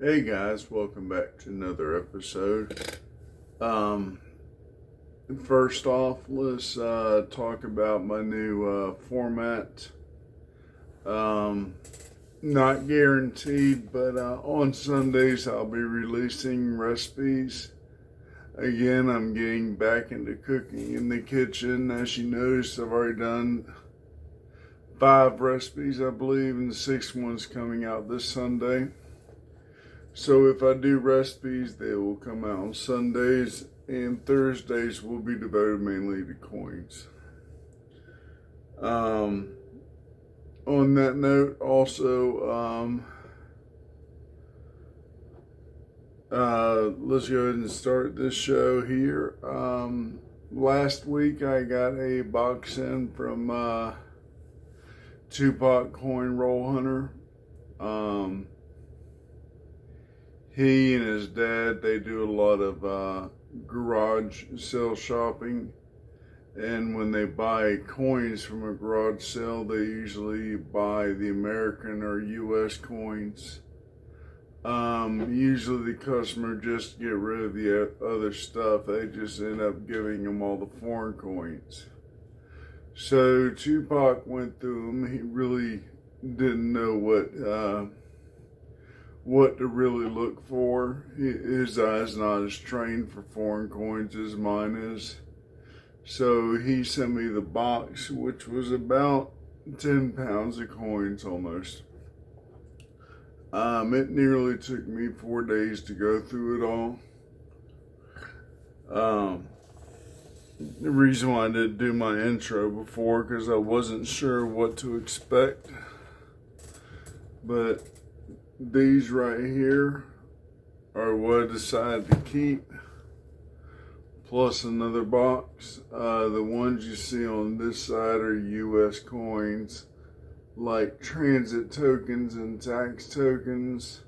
Hey guys, welcome back to another episode. Um, First off, let's talk about my new format. Um, Not guaranteed, but on Sundays I'll be releasing recipes. Again, I'm getting back into cooking in the kitchen. As you noticed, I've already done 5 recipes, I believe, and the 6th one's coming out this Sunday. So if I do recipes, they will come out on Sundays, and Thursdays will be devoted mainly to coins. On that note, also, let's go ahead and start this show here. Last week I got a box in from Tupac Coinrollhunter. He and his dad, they do a lot of garage sale shopping. And when they buy coins from a garage sale, they usually buy the American or US coins. Usually the customer just get rid of the other stuff. They just end up giving them all the foreign coins. So Tupac went through them. He really didn't know what to really look for. His eye's not as trained for foreign coins as mine is. So he sent me the box, which was about 10 pounds of coins almost. It nearly took me 4 days to go through it all. The reason why I didn't do my intro before, because I wasn't sure what to expect. But these right here are what I decided to keep, plus another box. The ones you see on this side are US coins, like transit tokens and tax tokens.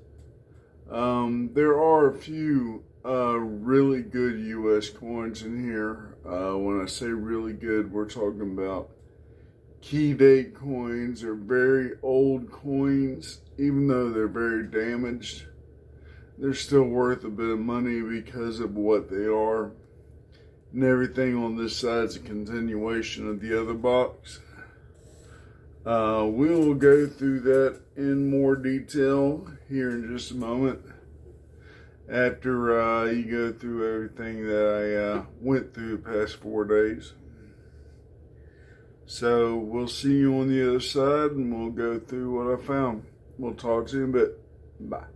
There are a few really good US coins in here. When I say really good, we're talking about key date coins or very old coins. Even though they're very damaged, they're still worth a bit of money because of what they are. And everything on this side is a continuation of the other box. We will go through that in more detail here in just a moment, after you go through everything that I went through the past 4 days. So we'll see you on the other side, and we'll go through what I found. We'll talk to you in a bit. Bye.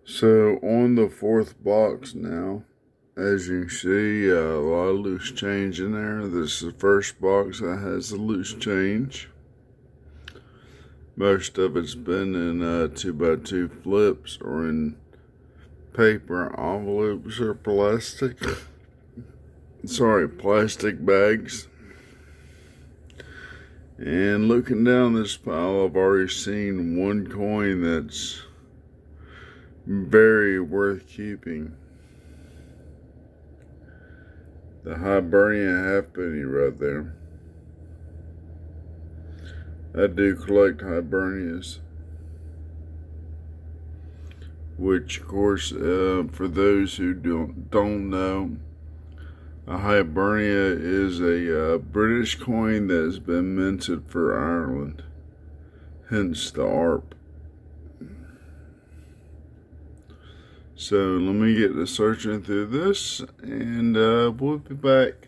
So on the 4th box now, as you can see, a lot of loose change in there. This is the first box that has the loose change. Most of it's been in 2x2 flips or in paper envelopes or plastic bags. And looking down this pile, I've already seen one coin that's very worth keeping. The Hibernian halfpenny right there. I do collect Hibernias, which of course, for those who don't know, a Hibernia is a British coin that has been minted for Ireland, hence the ARP. So let me get to searching through this, and we'll be back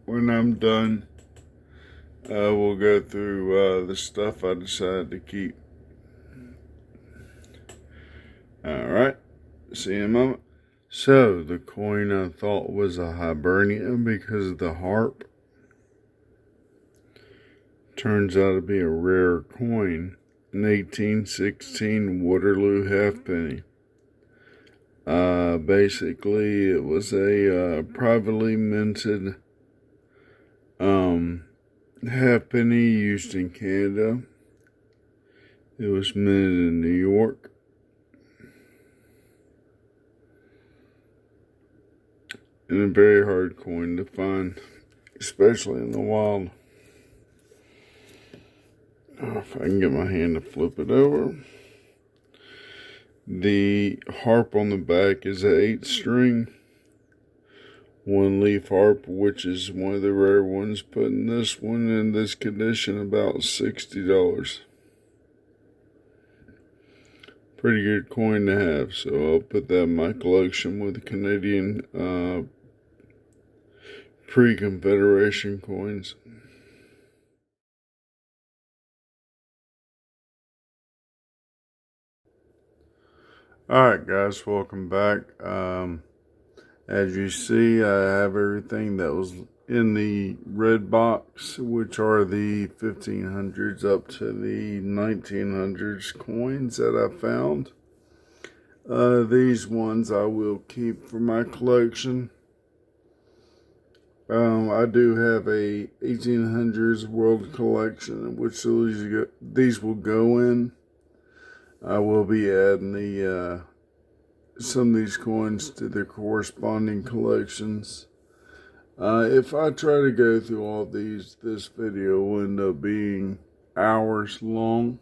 when I'm done. We'll go through the stuff I decided to keep. Alright, see you in a moment. So, the coin I thought was a Hibernian because of the harp turns out to be a rare coin. An 1816 Waterloo halfpenny. Basically, it was a privately minted halfpenny used in Canada. It was minted in New York. And a very hard coin to find, especially in the wild. If I can get my hand to flip it over. The harp on the back is an 8-string, 1-leaf harp, which is one of the rare ones. Putting this one in this condition about $60. Pretty good coin to have, so I'll put that in my collection with the Canadian pre-Confederation coins. Alright guys, welcome back. As you see, I have everything that was in the red box, which are the 1500s up to the 1900s coins that I found. These ones I will keep for my collection. I do have a 1800s world collection, which these will go in. I will be adding the some of these coins to their corresponding collections. If I try to go through all these, this video will end up being hours long.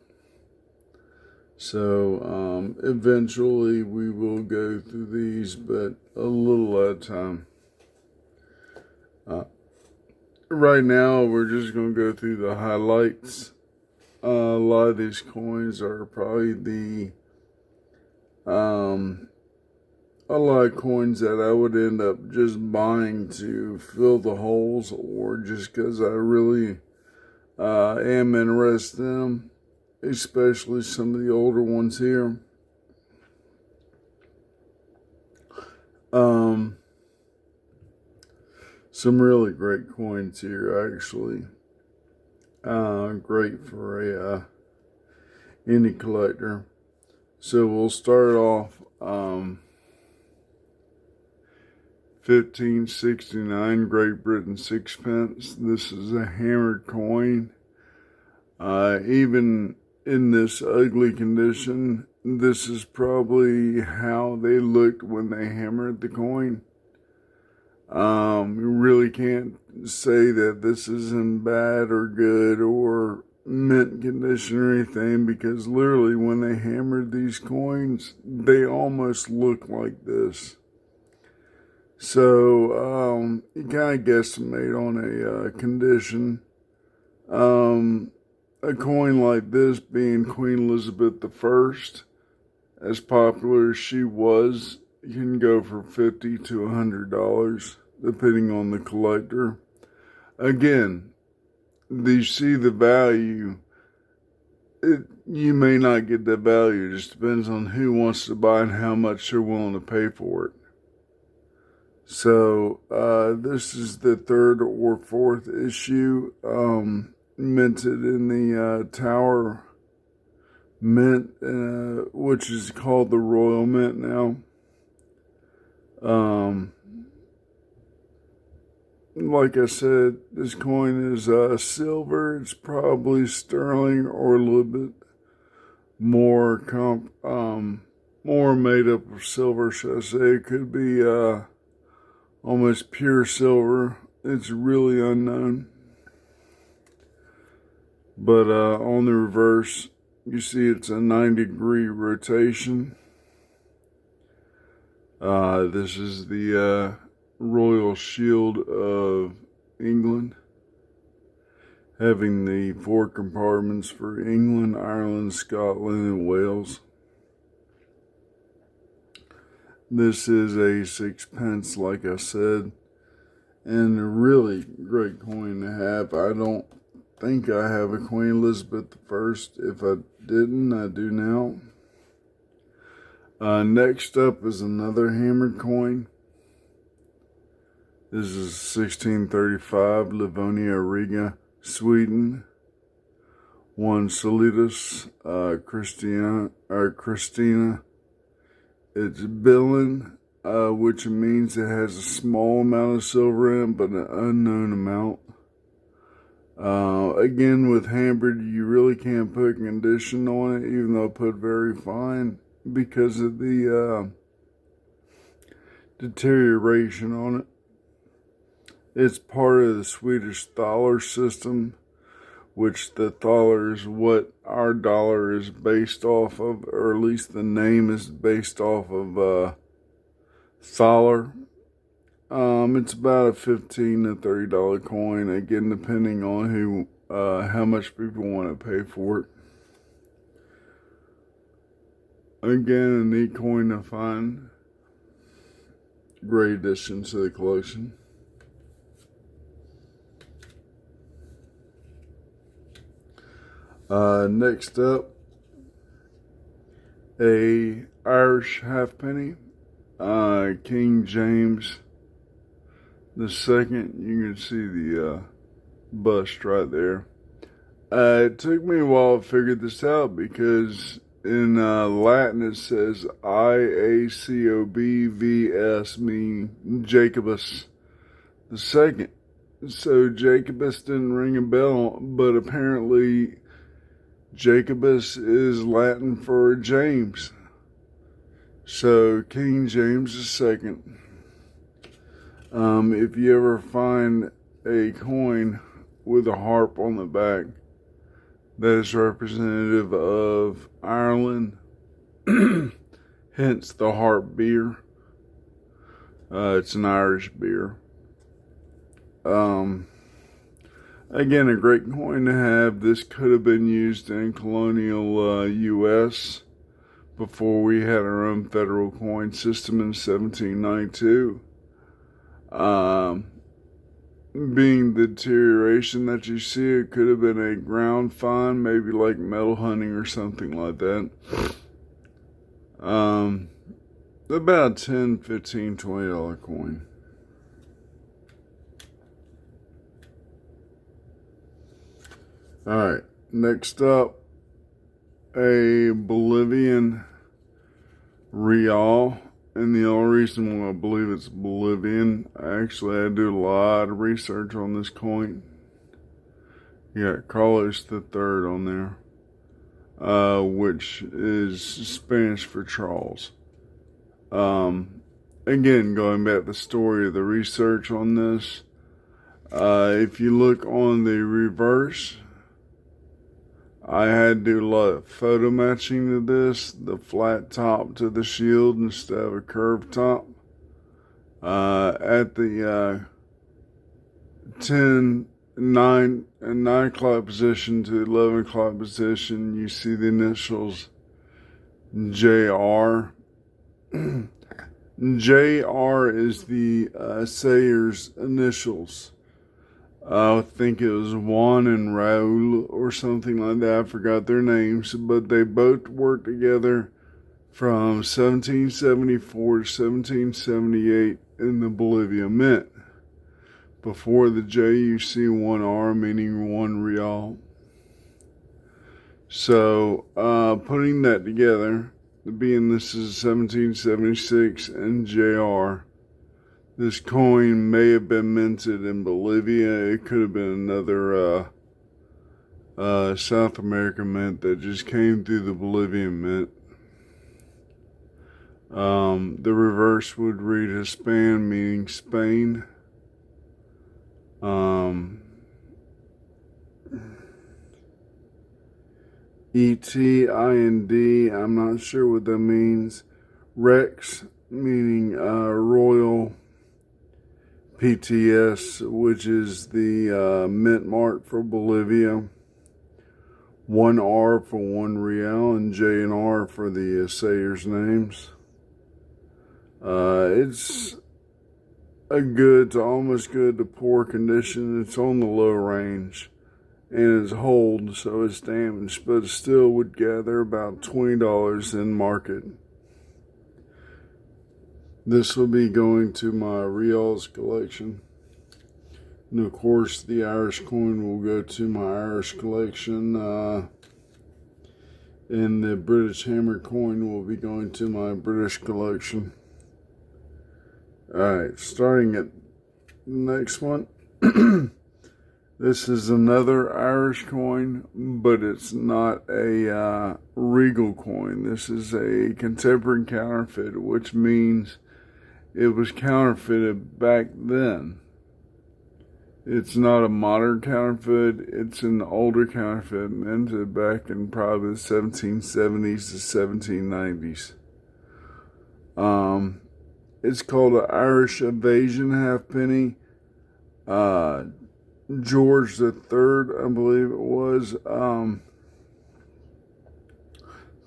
So eventually we will go through these, but a little at a time. Right now we're just going to go through the highlights. A lot of these coins are probably the a lot of coins that I would end up just buying to fill the holes, or just because I really am interested in them, especially some of the older ones here. Some really great coins here, actually. Great for any collector. So we'll start off 1569 Great Britain sixpence. This is a hammered coin. Even in this ugly condition, this is probably how they looked when they hammered the coin. You really can't say that this is in bad or good or mint condition or anything, because literally when they hammered these coins, they almost look like this. So you kind of guesstimate on a condition. A coin like this, being Queen Elizabeth I, as popular as she was, you can go for $50 to $100 depending on the collector. Again, you see the value. You may not get the value. It just depends on who wants to buy and how much they're willing to pay for it. So this is the 3rd or 4th issue, minted in the Tower mint, which is called the Royal Mint now. Like I said, this coin is silver. It's probably sterling or a little bit more more made up of silver, should I say. It could be almost pure silver. It's really unknown. But on the reverse, you see it's a 90-degree rotation. This is the Royal Shield of England, having the 4 compartments for England, Ireland, Scotland, and Wales. This is a 6-pence, like I said, and a really great coin to have. I don't think I have a Queen Elizabeth I. If I didn't, I do now. Next up is another hammered coin. This is 1635, Livonia Riga, Sweden. 1 Solitas, Christina. It's Billin, which means it has a small amount of silver in it, but an unknown amount. Again, with hammered, you really can't put condition on it, even though I put very fine, because of the deterioration on it. It's part of the Swedish thaler system, which the thaler is what our dollar is based off of, or at least the name is based off of thaler. It's about a $15 to $30 coin, again, depending on how much people want to pay for it. Again, a neat coin to find. Great addition to the collection. Next up, a Irish halfpenny, King James II. You can see the bust right there. It took me a while to figure this out because in Latin it says IACOBVS, meaning Jacobus II. So Jacobus didn't ring a bell, but apparently Jacobus is Latin for James. So King James II. If you ever find a coin with a harp on the back, that is representative of Ireland, hence the harp beer. It's an Irish beer. Again, a great coin to have. This could have been used in colonial U.S. before we had our own federal coin system in 1792. Being the deterioration that you see, it could have been a ground find, maybe like metal hunting or something like that. About $10, $15, $20 coin. Alright, next up, a Bolivian real. And the only reason why I believe it's Bolivian, actually I do a lot of research on this coin. You got Carlos III on there, which is Spanish for Charles. Again, going back to the story of the research on this, if you look on the reverse, I had to do a lot of photo matching to this, the flat top to the shield instead of a curved top. At the 9 o'clock position to 11 o'clock position, you see the initials JR. JR is the Sayers initials. I think it was Juan and Raul or something like that. I forgot their names, but they both worked together from 1774 to 1778 in the Bolivia Mint. Before the J, you see one R, meaning 1 real. So, putting that together, being this is 1776 NJR, this coin may have been minted in Bolivia. It could have been another South American mint that just came through the Bolivian mint. The reverse would read Hispan, meaning Spain. ETIND, I'm not sure what that means. Rex, meaning Royal. PTS, which is the mint mark for Bolivia. 1R for 1 real, and J and R for the assayers' names. It's a good to almost good to poor condition. It's on the low range, and it's hold, so it's damaged, but it still would gather about $20 in market. This will be going to my Reals collection. And of course, the Irish coin will go to my Irish collection. And the British hammer coin will be going to my British collection. Alright, starting at the next one. This is another Irish coin, but it's not a regal coin. This is a contemporary counterfeit, which means it was counterfeited back then. It's not a modern counterfeit. It's an older counterfeit minted back in probably the 1770s to 1790s. It's called an Irish Evasion halfpenny. George III, I believe it was,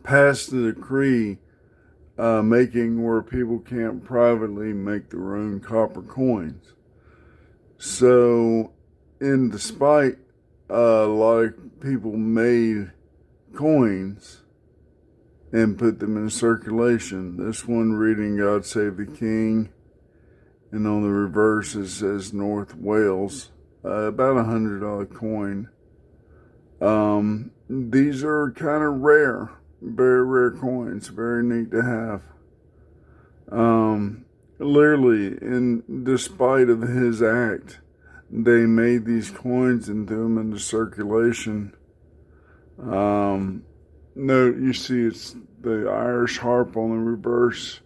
passed a decree making where people can't privately make their own copper coins. So, in despite a lot of people made coins and put them in circulation. This one reading God Save the King, and on the reverse it says North Wales, about $100 coin. These are kind of rare. Very rare coins, very neat to have. Literally, in despite of his act, they made these coins and threw them into circulation. Note, you see it's the Irish harp on the reverse,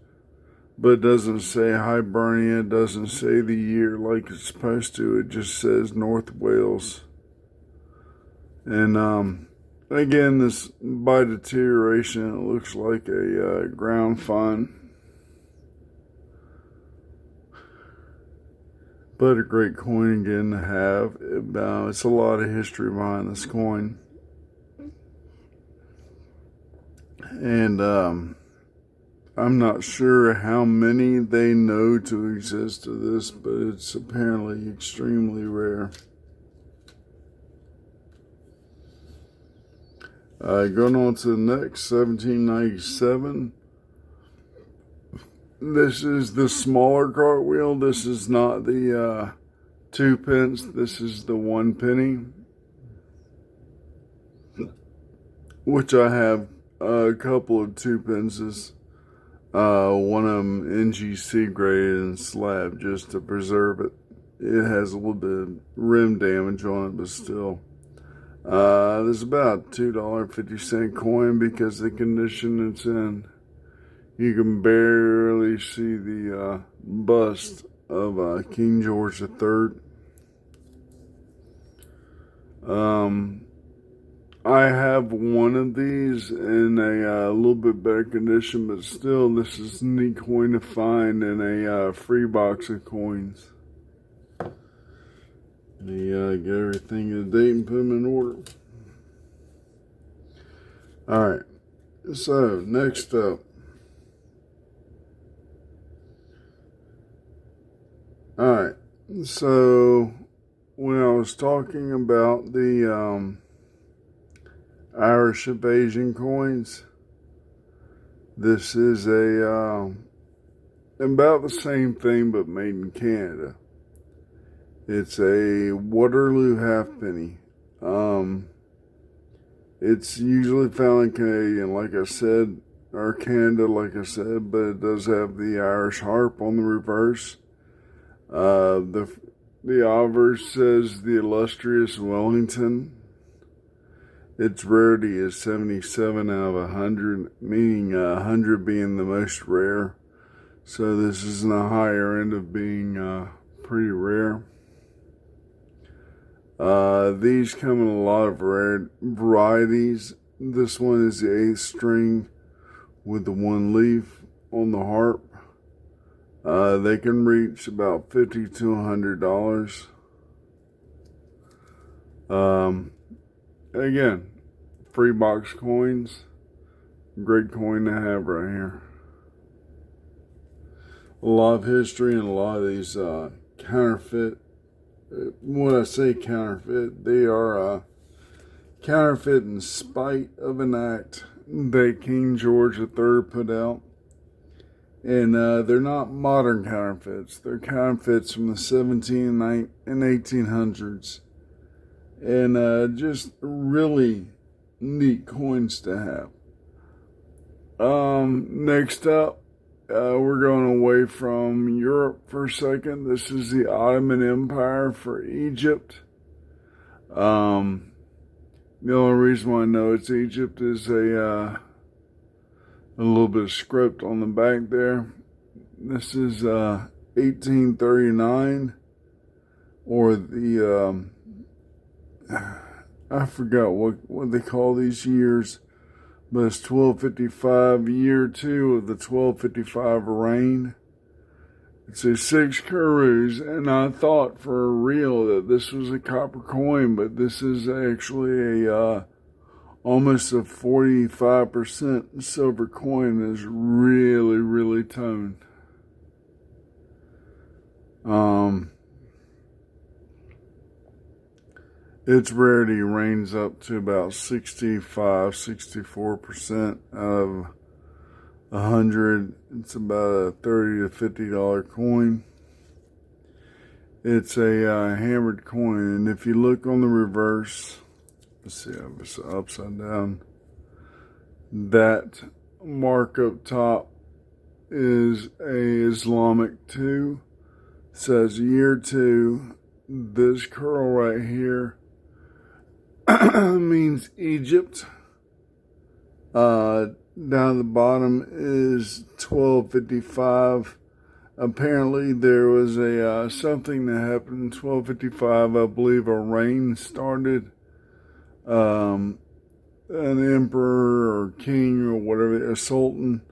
but it doesn't say Hibernia, it doesn't say the year like it's supposed to. It just says North Wales. And, again, this by deterioration, it looks like a ground fine. But a great coin again to have. It's a lot of history behind this coin. And I'm not sure how many they know to exist of this, but it's apparently extremely rare. Going on to the next, 1797. This is the smaller cartwheel. This is not the 2 pence. This is the 1 penny, which I have a couple of 2 pences. One of them NGC graded and slab just to preserve it. It has a little bit of rim damage on it, but still. There's about $2.50 coin because of the condition it's in. You can barely see the bust of King George III. I have one of these in a little bit better condition, but still, this is a neat coin to find in a free box of coins. Get everything in date and put them in order. Alright, so next up. Alright, so when I was talking about the Irish Evasion coins, this is a about the same thing but made in Canada. It's a Waterloo halfpenny. It's usually found in Canadian, like I said, or Canada, like I said, but it does have the Irish harp on the reverse. The obverse says the illustrious Wellington. Its rarity is 77 out of 100, meaning 100 being the most rare. So this is in the higher end of being pretty rare. These come in a lot of varieties. This one is the 8th string with the 1 leaf on the harp. They can reach about $50 to $100. Again, free box coins. Great coin to have right here. A lot of history and a lot of these counterfeit. When I say counterfeit, they are counterfeit in spite of an act that King George III put out. And they're not modern counterfeits. They're counterfeits from the 1700s and 1800s. And just really neat coins to have. Next up, we're going away from Europe for a second. This is the Ottoman Empire for Egypt. The only reason why I know it's Egypt is a little bit of script on the back there. This is 1839, or the I forgot what they call these years, but it's 1255, year 2 of the 1255 reign. It's a 6 carus, and I thought for real that this was a copper coin, but this is actually a almost a 45% silver coin. Is really, really toned. Its rarity ranges up to about 64% of 100. It's about a $30 to $50 coin. It's a hammered coin, and if you look on the reverse, let's see, it's upside down. That mark up top is a Islamic 2. It says year 2. This curl right here means Egypt. Down at the bottom is 1255. Apparently there was a something that happened in 1255. I believe a reign started. An emperor or king or whatever, a sultan.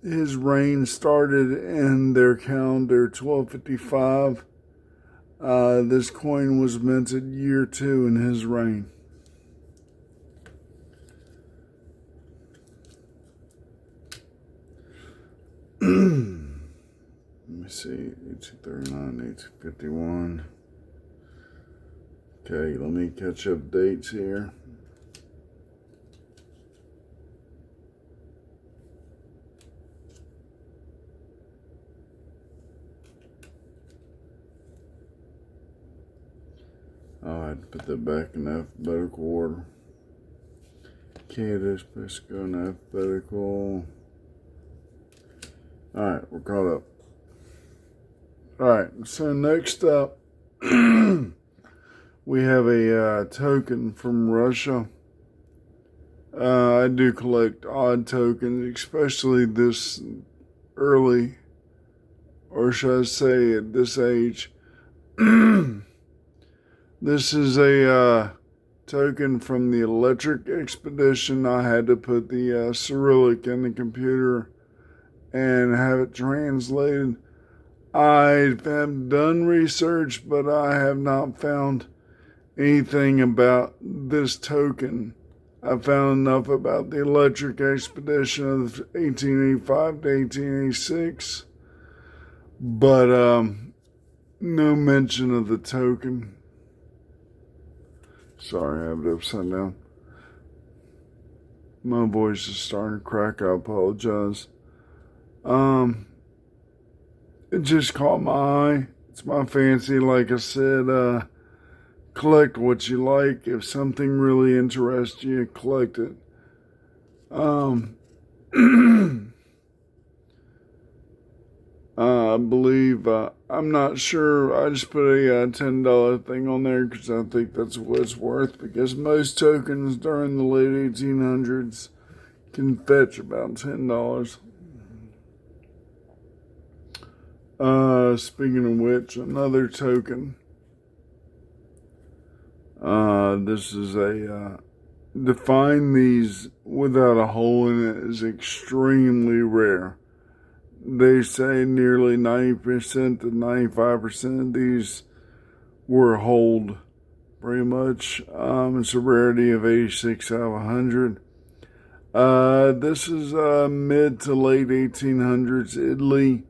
His reign started in their calendar 1255. This coin was minted year 2 in his reign. Let me see, 1839, 1851. Okay, let me catch up dates here. I had to put that back in alphabetical order. Okay, this place go in alphabetical. Alright, we're caught up. Alright, so next up, we have a token from Russia. I do collect odd tokens, especially this early, or should I say at this age. This is a token from the electric expedition. I had to put the Cyrillic in the computer and have it translated. I have done research, but I have not found anything about this token. I found enough about the electric expedition of 1885 to 1886, but no mention of the token. Sorry, I have it upside down. My voice is starting to crack. I apologize. It just caught my eye. It's my fancy, like I said, collect what you like. If something really interests you, collect it. I believe, I'm not sure, I just put a $10 thing on there because I think that's what it's worth, because most tokens during the late 1800s can fetch about $10. Speaking of which, another token. This is a, to find these without a hole in it is extremely rare. They say nearly 90% to 95% of these were holed, pretty much. It's a rarity of 86 out of 100. This is mid to late 1800s Italy.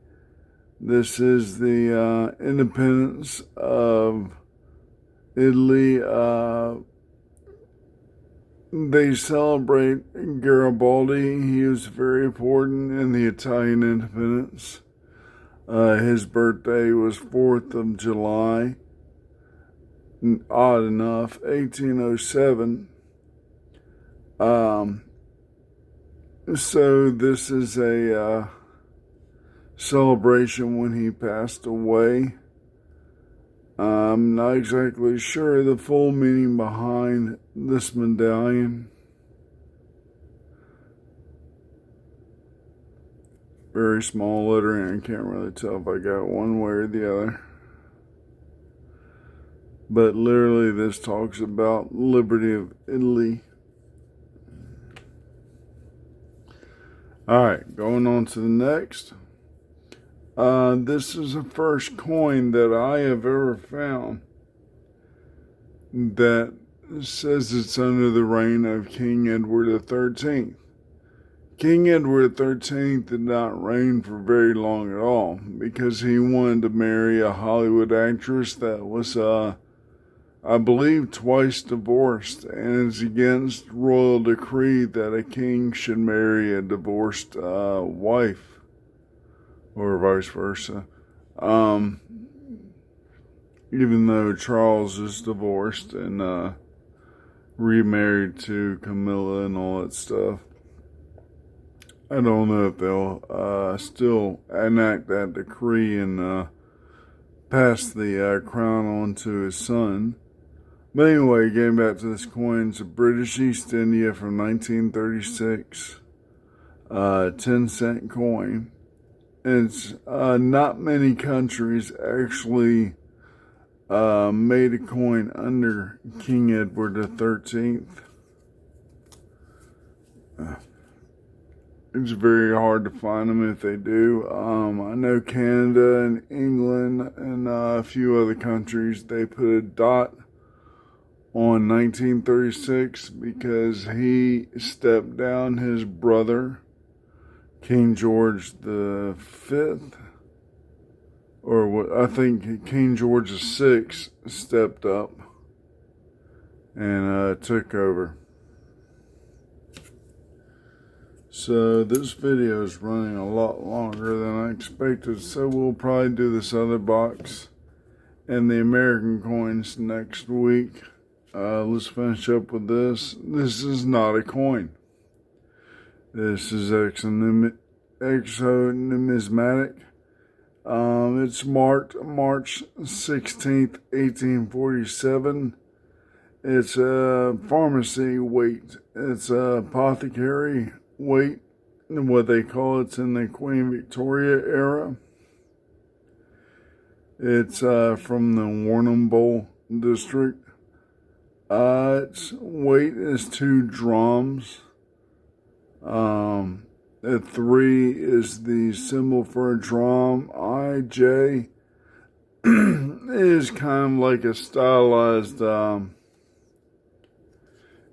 This is the independence of Italy. They celebrate Garibaldi. He was very important in the Italian independence. His birthday was 4th of July. Odd enough, 1807. So this is a celebration when he passed away. I'm not exactly sure the full meaning behind this medallion. Very small lettering. I can't really tell if I got one way or the other. But literally this talks about liberty of Italy. Alright, going on to the next. This is the first coin that I have ever found that says it's under the reign of King Edward XIII. King Edward XIII did not reign for very long at all because he wanted to marry a Hollywood actress that was, I believe, twice divorced, and it's against royal decree that a king should marry a divorced wife. Or vice versa. Even though Charles is divorced and remarried to Camilla and all that stuff. I don't know if they'll still enact that decree and pass the crown on to his son. But anyway, getting back to this coin, it's a British East India from 1936. 10-cent coin. It's not many countries actually made a coin under King Edward XIII. It's very hard to find them if they do. I know Canada and England and a few other countries, they put a dot on 1936 because he stepped down his brother, King George the Fifth, or what I think King George the Sixth stepped up and took over. So this video is running a lot longer than I expected, so we'll probably do this other box and the American coins next week. Let's finish up with this. This is not a coin. This is exonumismatic. It's marked March 16th, 1847. It's a pharmacy weight. It's a apothecary weight, what they call it's in the Queen Victoria era. It's from the Warrnambool district. Its weight is 2 drams. The 3 is the symbol for a drum. IJ is kind of like a stylized,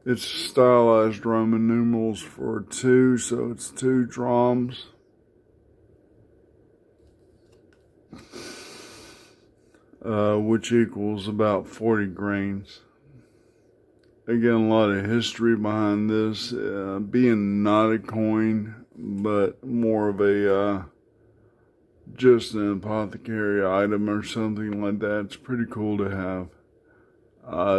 it's stylized Roman numerals for 2, so it's 2 drams. Which equals about 40 grains. Again, a lot of history behind this, being not a coin, but more of a, just an apothecary item or something like that. It's pretty cool to have.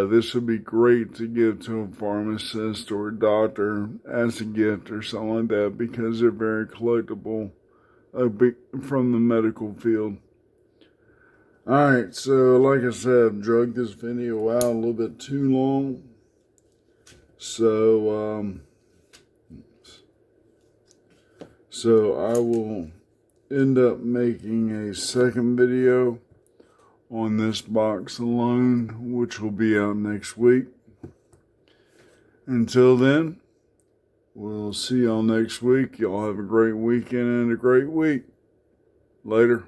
This would be great to give to a pharmacist or a doctor as a gift or something like that, because they're very collectible from the medical field. Alright, so like I said, I've dragged this video out a little bit too long. So I will end up making a second video on this box alone, which will be out next week. Until then, we'll see y'all next week. Y'all have a great weekend and a great week. Later.